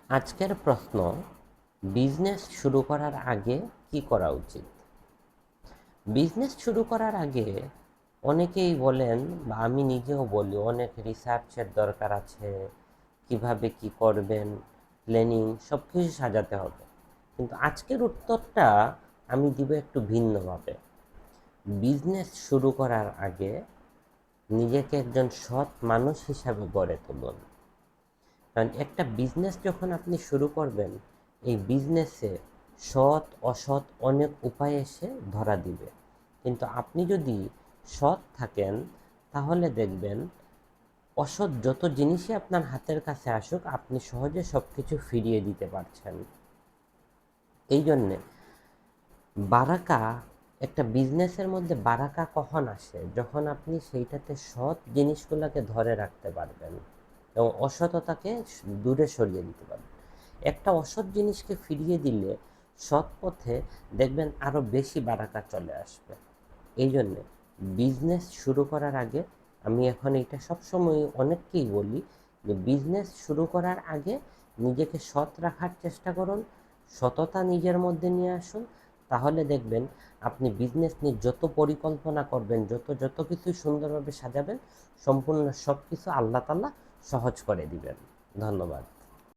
আজকের প্রশ্ন, বিজনেস শুরু করার আগে কি করা উচিত? বিজনেস শুরু করার আগে অনেকেই বলেন, বা আমি নিজেও বলি, অনেক রিসার্চের দরকার আছে, কিভাবে কি করবেন, প্ল্যানিং সব কিছু সাজাতে হবে। কিন্তু আজকের উত্তরটা আমি দিব একটু ভিন্নভাবে। বিজনেস শুরু করার আগে নিজেকে একজন সৎ মানুষ হিসাবে গড়ে তুলুন। কারণ একটা বিজনেস যখন আপনি শুরু করবেন, এই বিজনেসে সৎ অসৎ অনেক উপায় এসে ধরা দিবে। কিন্তু আপনি যদি সৎ থাকেন, তাহলে দেখবেন অসৎ যত জিনিসই আপনার হাতের কাছে আসুক, আপনি সহজে সব কিছু ফিরিয়ে দিতে পারছেন। এই জন্যে বারাকা, একটা বিজনেসের মধ্যে বারাকা কখন আসে? যখন আপনি সেইটাতে সৎ জিনিসগুলোকে ধরে রাখতে পারবেন এবং অসততাকে দূরে সরিয়ে দিতে পারবেন। একটা অসৎ জিনিসকে ফিরিয়ে দিলে সৎ পথে দেখবেন আরও বেশি বারাকা চলে আসবে। এই জন্যে বিজনেস শুরু করার আগে, আমি এখন এটা সবসময় অনেককেই বলি যে বিজনেস শুরু করার আগে নিজেকে সৎ রাখার চেষ্টা করুন, সততা নিজের মধ্যে নিয়ে আসুন। তাহলে দেখবেন আপনি বিজনেস নিয়ে যত পরিকল্পনা করবেন, যত যত কিছু সুন্দরভাবে সাজাবেন, সম্পূর্ণ সব কিছু আল্লাহ তাআলা সহজ করে দিবেন। ধন্যবাদ।